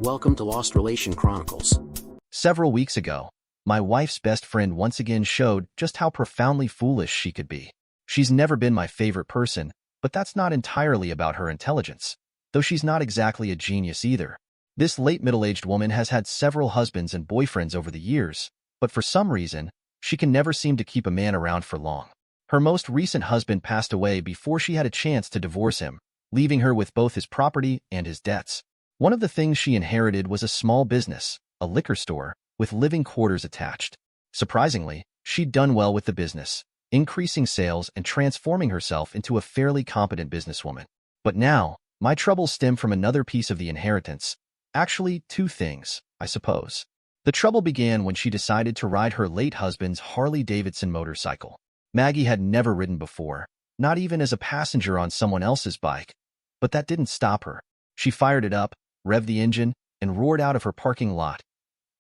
Welcome to Lost Relation Chronicles. Several weeks ago, my wife's best friend once again showed just how profoundly foolish she could be. She's never been my favorite person, but that's not entirely about her intelligence, though she's not exactly a genius either. This late middle-aged woman has had several husbands and boyfriends over the years, but for some reason, she can never seem to keep a man around for long. Her most recent husband passed away before she had a chance to divorce him, leaving her with both his property and his debts. One of the things she inherited was a small business, a liquor store, with living quarters attached. Surprisingly, she'd done well with the business, increasing sales and transforming herself into a fairly competent businesswoman. But now, my troubles stem from another piece of the inheritance. Actually, two things, I suppose. The trouble began when she decided to ride her late husband's Harley-Davidson motorcycle. Maggie had never ridden before, not even as a passenger on someone else's bike. But that didn't stop her. She fired it up, revved the engine, and roared out of her parking lot,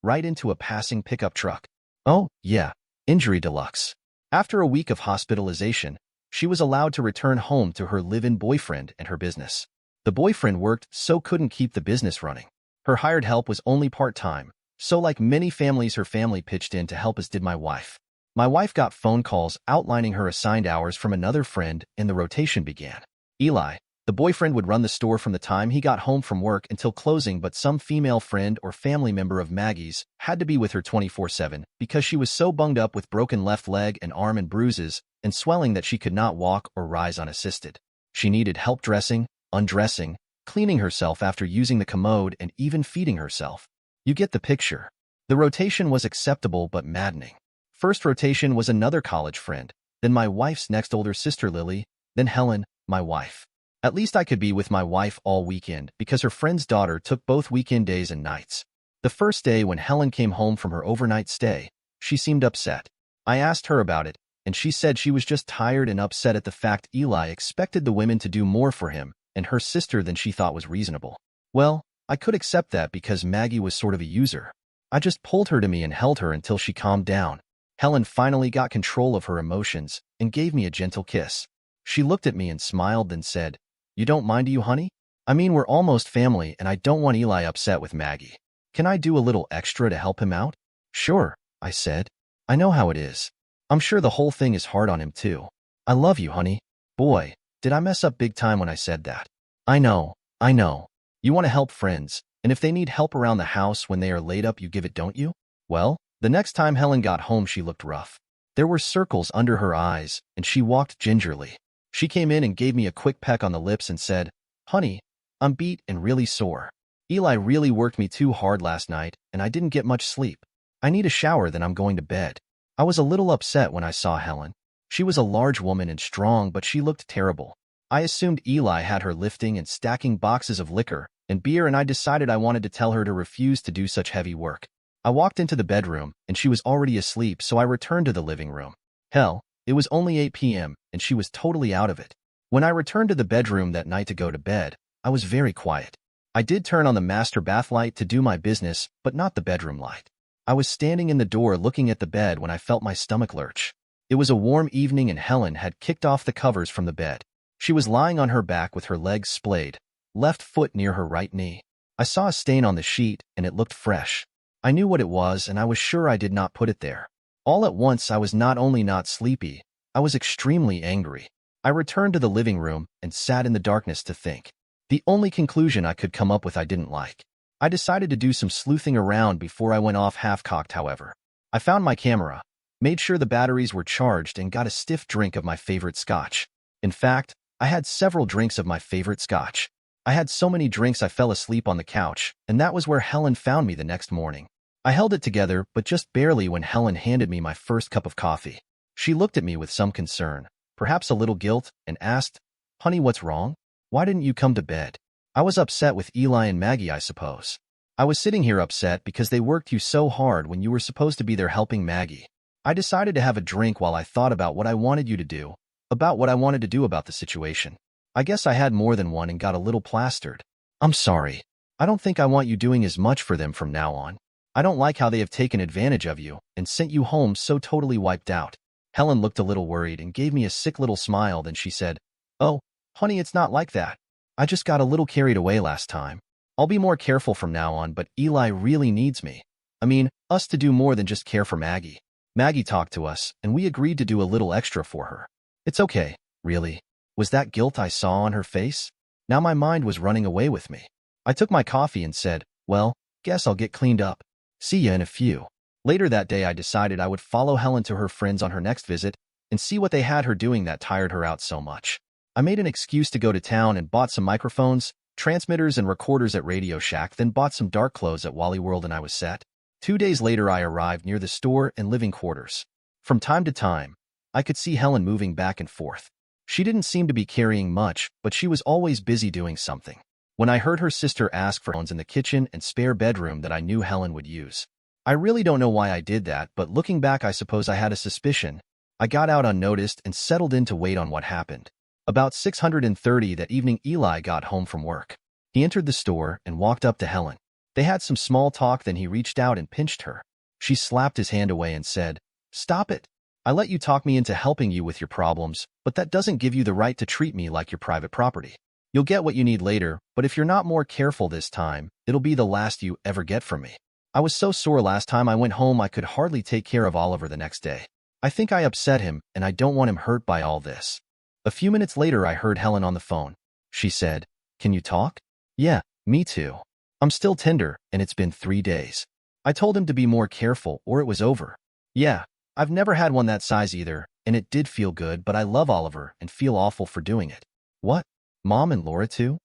right into a passing pickup truck. Oh, yeah, injury deluxe. After a week of hospitalization, she was allowed to return home to her live-in boyfriend and her business. The boyfriend worked so couldn't keep the business running. Her hired help was only part-time, so like many families her family pitched in to help, as did my wife. My wife got phone calls outlining her assigned hours from another friend, and the rotation began. Eli, the boyfriend, would run the store from the time he got home from work until closing, but some female friend or family member of Maggie's had to be with her 24/7 because she was so bunged up with broken left leg and arm and bruises and swelling that she could not walk or rise unassisted. She needed help dressing, undressing, cleaning herself after using the commode, and even feeding herself. You get the picture. The rotation was acceptable but maddening. First rotation was another college friend, then my wife's next older sister Lily, then Helen, my wife. At least I could be with my wife all weekend because her friend's daughter took both weekend days and nights. The first day when Helen came home from her overnight stay, she seemed upset. I asked her about it, and she said she was just tired and upset at the fact Eli expected the women to do more for him and her sister than she thought was reasonable. Well, I could accept that because Maggie was sort of a user. I just pulled her to me and held her until she calmed down. Helen finally got control of her emotions and gave me a gentle kiss. She looked at me and smiled, then said, "You don't mind, do you, honey? I mean, we're almost family, and I don't want Eli upset with Maggie. Can I do a little extra to help him out?" "Sure," I said. "I know how it is. I'm sure the whole thing is hard on him, too. I love you, honey." Boy, did I mess up big time when I said that. I know. You want to help friends, and if they need help around the house when they are laid up, you give it, don't you? Well, the next time Helen got home, she looked rough. There were circles under her eyes, and she walked gingerly. She came in and gave me a quick peck on the lips and said, "Honey, I'm beat and really sore. Eli really worked me too hard last night, and I didn't get much sleep. I need a shower, then I'm going to bed." I was a little upset when I saw Helen. She was a large woman and strong, but she looked terrible. I assumed Eli had her lifting and stacking boxes of liquor and beer, and I decided I wanted to tell her to refuse to do such heavy work. I walked into the bedroom, and she was already asleep, so I returned to the living room. Hell, it was only 8 p.m., and she was totally out of it. When I returned to the bedroom that night to go to bed, I was very quiet. I did turn on the master bath light to do my business, but not the bedroom light. I was standing in the door looking at the bed when I felt my stomach lurch. It was a warm evening, and Helen had kicked off the covers from the bed. She was lying on her back with her legs splayed, left foot near her right knee. I saw a stain on the sheet, and it looked fresh. I knew what it was, and I was sure I did not put it there. All at once, I was not only not sleepy, I was extremely angry. I returned to the living room and sat in the darkness to think. The only conclusion I could come up with I didn't like. I decided to do some sleuthing around before I went off half-cocked, however. I found my camera, made sure the batteries were charged, and got a stiff drink of my favorite scotch. In fact, I had several drinks of my favorite scotch. I had so many drinks I fell asleep on the couch, and that was where Helen found me the next morning. I held it together, but just barely, when Helen handed me my first cup of coffee. She looked at me with some concern, perhaps a little guilt, and asked, "Honey, what's wrong? Why didn't you come to bed?" I was upset with Eli and Maggie, I suppose. I was sitting here upset because they worked you so hard when you were supposed to be there helping Maggie. I decided to have a drink while I thought about what I wanted you to do, about what I wanted to do about the situation. I guess I had more than one and got a little plastered. "I'm sorry. I don't think I want you doing as much for them from now on. I don't like how they have taken advantage of you and sent you home so totally wiped out." Helen looked a little worried and gave me a sick little smile, then she said, "Oh, honey, it's not like that. I just got a little carried away last time. I'll be more careful from now on, but Eli really needs me. I mean, us to do more than just care for Maggie. Maggie talked to us, and we agreed to do a little extra for her. It's okay, really. Was that guilt I saw on her face? Now my mind was running away with me. I took my coffee and said, well, guess I'll get cleaned up. See ya in a few. Later that day I decided I would follow Helen to her friends on her next visit and see what they had her doing that tired her out so much. I made an excuse to go to town and bought some microphones, transmitters, and recorders at Radio Shack, then bought some dark clothes at Wally World, and I was set. 2 days later I arrived near the store and living quarters. From time to time, I could see Helen moving back and forth. She didn't seem to be carrying much, but she was always busy doing something. When I heard her sister ask for phones in the kitchen and spare bedroom that I knew Helen would use. I really don't know why I did that, but looking back I suppose I had a suspicion. I got out unnoticed and settled in to wait on what happened. About 6:30 that evening Eli got home from work. He entered the store and walked up to Helen. They had some small talk, then he reached out and pinched her. She slapped his hand away and said, "Stop it. I let you talk me into helping you with your problems, but that doesn't give you the right to treat me like your private property. You'll get what you need later, but if you're not more careful this time, it'll be the last you ever get from me." I was so sore last time I went home I could hardly take care of Oliver the next day. I think I upset him, and I don't want him hurt by all this. A few minutes later I heard Helen on the phone. She said, "Can you talk?" "Yeah, me too. I'm still tender, and it's been 3 days. I told him to be more careful or it was over." "Yeah, I've never had one that size either, and it did feel good, but I love Oliver and feel awful for doing it." "What? Mom and Laura too?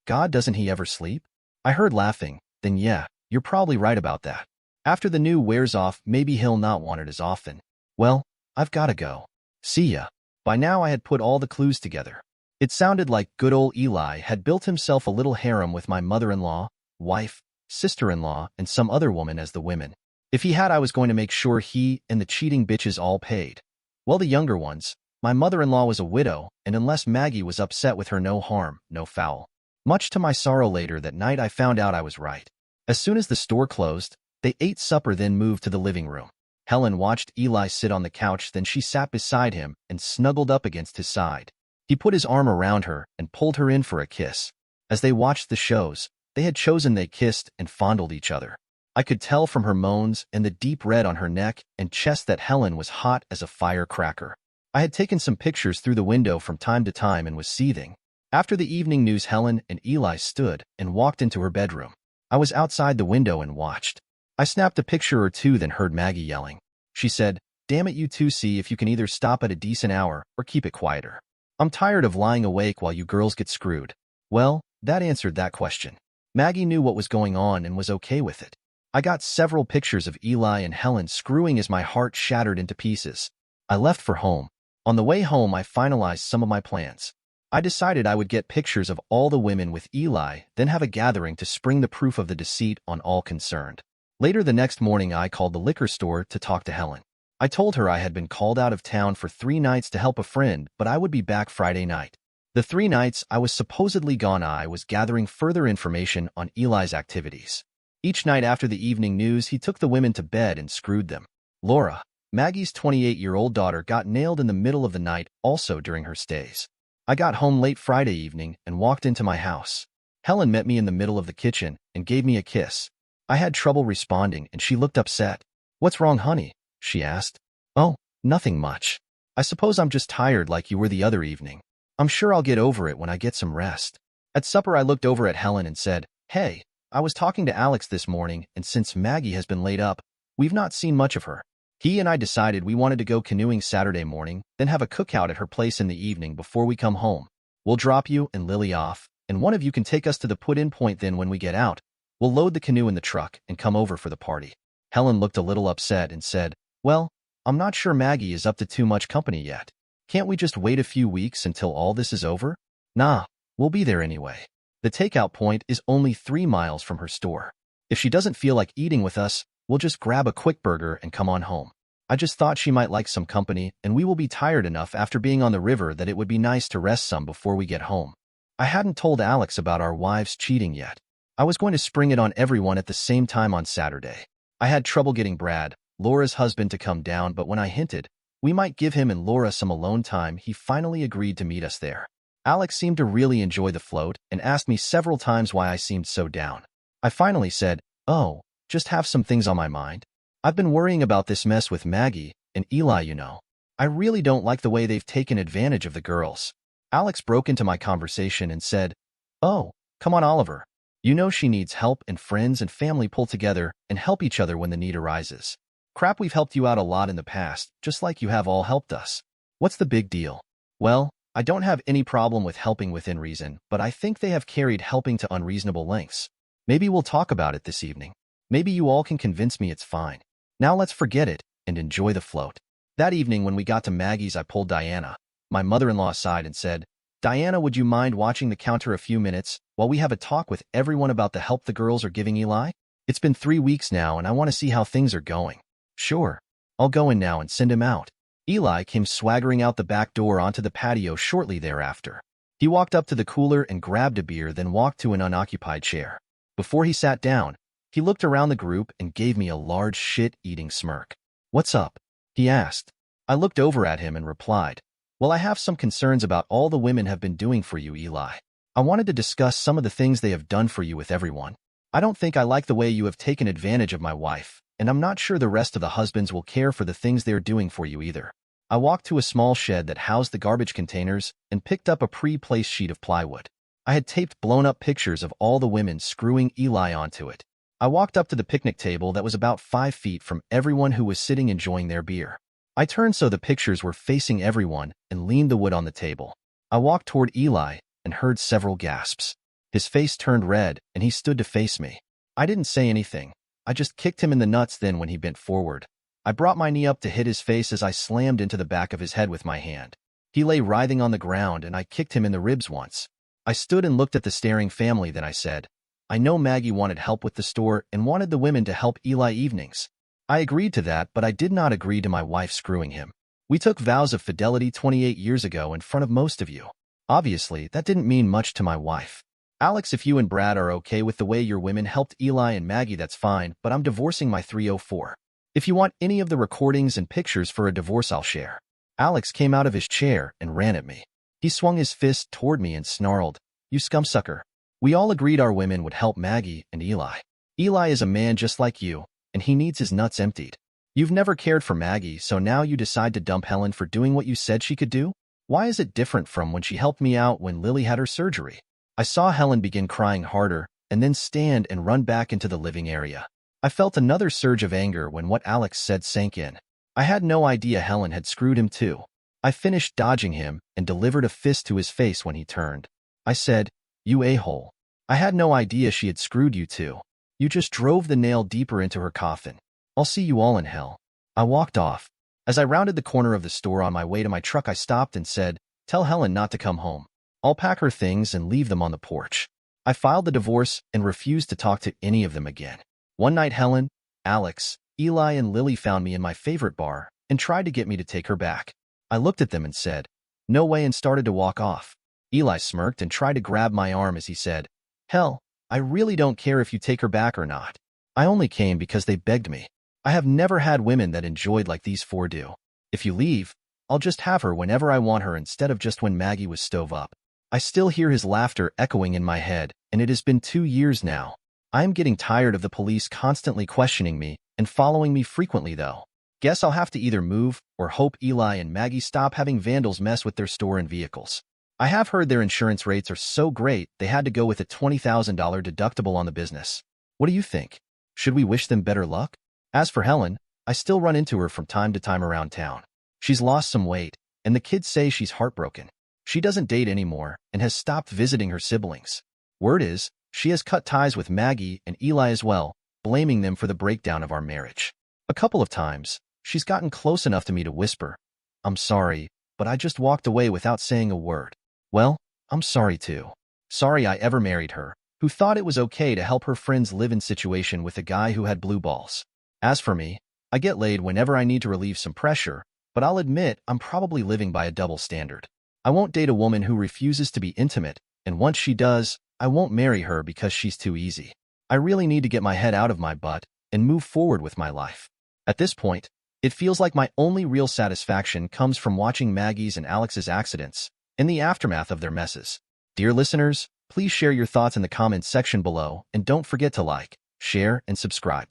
God, doesn't he ever sleep?" I heard laughing. "Then yeah, you're probably right about that. After the new wears off, maybe he'll not want it as often. Well, I've gotta go. See ya." By now I had put all the clues together. It sounded like good old Eli had built himself a little harem with my mother-in-law, wife, sister-in-law, and some other woman as the women. If he had, I was going to make sure he and the cheating bitches all paid. Well, the younger ones. My mother-in-law was a widow, and unless Maggie was upset with her, no harm, no foul. Much to my sorrow later that night I found out I was right. As soon as the store closed, they ate supper, then moved to the living room. Helen watched Eli sit on the couch, then she sat beside him and snuggled up against his side. He put his arm around her and pulled her in for a kiss. As they watched the shows, they had chosen they kissed and fondled each other. I could tell from her moans and the deep red on her neck and chest that Helen was hot as a firecracker. I had taken some pictures through the window from time to time and was seething. After the evening news, Helen and Eli stood and walked into her bedroom. I was outside the window and watched. I snapped a picture or two, then heard Maggie yelling. She said, "Damn it, you two, see if you can either stop at a decent hour or keep it quieter. I'm tired of lying awake while you girls get screwed." Well, that answered that question. Maggie knew what was going on and was okay with it. I got several pictures of Eli and Helen screwing as my heart shattered into pieces. I left for home. On the way home, I finalized some of my plans. I decided I would get pictures of all the women with Eli, then have a gathering to spring the proof of the deceit on all concerned. Later the next morning, I called the liquor store to talk to Helen. I told her I had been called out of town for 3 nights to help a friend, but I would be back Friday night. The 3 nights I was supposedly gone, I was gathering further information on Eli's activities. Each night after the evening news, he took the women to bed and screwed them. Laura, Maggie's 28-year-old daughter, got nailed in the middle of the night also during her stays. I got home late Friday evening and walked into my house. Helen met me in the middle of the kitchen and gave me a kiss. I had trouble responding, and she looked upset. "What's wrong, honey?" she asked. "Oh, nothing much. I suppose I'm just tired like you were the other evening. I'm sure I'll get over it when I get some rest." At supper, I looked over at Helen and said, "Hey, I was talking to Alex this morning, and since Maggie has been laid up, we've not seen much of her. He and I decided we wanted to go canoeing Saturday morning, then have a cookout at her place in the evening before we come home. We'll drop you and Lily off, and one of you can take us to the put-in point. Then when we get out, we'll load the canoe in the truck and come over for the party." Helen looked a little upset and said, "Well, I'm not sure Maggie is up to too much company yet. Can't we just wait a few weeks until all this is over?" "Nah, we'll be there anyway. The takeout point is only 3 miles from her store. If she doesn't feel like eating with us, we'll just grab a quick burger and come on home. I just thought she might like some company, and we will be tired enough after being on the river that it would be nice to rest some before we get home." I hadn't told Alex about our wives cheating yet. I was going to spring it on everyone at the same time on Saturday. I had trouble getting Brad, Laura's husband, to come down, but when I hinted we might give him and Laura some alone time, he finally agreed to meet us there. Alex seemed to really enjoy the float and asked me several times why I seemed so down. I finally said, "Oh, just have some things on my mind. I've been worrying about this mess with Maggie and Eli, you know. I really don't like the way they've taken advantage of the girls." Alex broke into my conversation and said, "Oh, come on, Oliver. You know she needs help, and friends and family pull together and help each other when the need arises. Crap, we've helped you out a lot in the past, just like you have all helped us. What's the big deal?" Well, I don't have any problem with helping within reason, but I think they have carried helping to unreasonable lengths. Maybe we'll talk about it this evening. Maybe you all can convince me it's fine. Now let's forget it and enjoy the float. That evening when we got to Maggie's, I pulled Diana, my mother-in-law, aside and said, "Diana, would you mind watching the counter a few minutes while we have a talk with everyone about the help the girls are giving Eli? It's been 3 weeks now and I want to see how things are going." "Sure. I'll go in now and send him out." Eli came swaggering out the back door onto the patio shortly thereafter. He walked up to the cooler and grabbed a beer, then walked to an unoccupied chair. Before he sat down, he looked around the group and gave me a large shit-eating smirk. "What's up?" he asked. I looked over at him and replied, "Well, I have some concerns about all the women have been doing for you, Eli. I wanted to discuss some of the things they have done for you with everyone. I don't think I like the way you have taken advantage of my wife, and I'm not sure the rest of the husbands will care for the things they're doing for you either." I walked to a small shed that housed the garbage containers and picked up a pre-placed sheet of plywood. I had taped blown-up pictures of all the women screwing Eli onto it. I walked up to the picnic table that was about 5 feet from everyone who was sitting enjoying their beer. I turned so the pictures were facing everyone and leaned the wood on the table. I walked toward Eli and heard several gasps. His face turned red and he stood to face me. I didn't say anything. I just kicked him in the nuts. Then when he bent forward, I brought my knee up to hit his face as I slammed into the back of his head with my hand. He lay writhing on the ground and I kicked him in the ribs once. I stood and looked at the staring family. Then I said, "I know Maggie wanted help with the store and wanted the women to help Eli evenings. I agreed to that, but I did not agree to my wife screwing him. We took vows of fidelity 28 years ago in front of most of you. Obviously, that didn't mean much to my wife. Alex, if you and Brad are okay with the way your women helped Eli and Maggie, that's fine, but I'm divorcing my 304. If you want any of the recordings and pictures for a divorce, I'll share." Alex came out of his chair and ran at me. He swung his fist toward me and snarled, "You scumsucker. We all agreed our women would help Maggie and Eli. Eli is a man just like you, and he needs his nuts emptied. You've never cared for Maggie, so now you decide to dump Helen for doing what you said she could do? Why is it different from when she helped me out when Lily had her surgery?" I saw Helen begin crying harder and then stand and run back into the living area. I felt another surge of anger when what Alex said sank in. I had no idea Helen had screwed him too. I finished dodging him and delivered a fist to his face when he turned. I said, "You a-hole. I had no idea she had screwed you too. You just drove the nail deeper into her coffin. I'll see you all in hell." I walked off. As I rounded the corner of the store on my way to my truck, I stopped and said, "Tell Helen not to come home. I'll pack her things and leave them on the porch." I filed the divorce and refused to talk to any of them again. One night, Helen, Alex, Eli, and Lily found me in my favorite bar and tried to get me to take her back. I looked at them and said, "No way," and started to walk off. Eli smirked and tried to grab my arm as he said, "Hell, I really don't care if you take her back or not. I only came because they begged me. I have never had women that enjoyed like these four do. If you leave, I'll just have her whenever I want her instead of just when Maggie was stove up." I still hear his laughter echoing in my head, and it has been 2 years now. I am getting tired of the police constantly questioning me and following me frequently, though. Guess I'll have to either move or hope Eli and Maggie stop having vandals mess with their store and vehicles. I have heard their insurance rates are so great they had to go with a $20,000 deductible on the business. What do you think? Should we wish them better luck? As for Helen, I still run into her from time to time around town. She's lost some weight, and the kids say she's heartbroken. She doesn't date anymore and has stopped visiting her siblings. Word is, she has cut ties with Maggie and Eli as well, blaming them for the breakdown of our marriage. A couple of times, she's gotten close enough to me to whisper, "I'm sorry, but I just walked away without saying a word." Well, I'm sorry too. Sorry I ever married her, who thought it was okay to help her friends live in situation with a guy who had blue balls. As for me, I get laid whenever I need to relieve some pressure, but I'll admit I'm probably living by a double standard. I won't date a woman who refuses to be intimate, and once she does, I won't marry her because she's too easy. I really need to get my head out of my butt and move forward with my life. At this point, it feels like my only real satisfaction comes from watching Maggie's and Alex's accidents in the aftermath of their messes. Dear listeners, please share your thoughts in the comments section below and don't forget to like, share, and subscribe.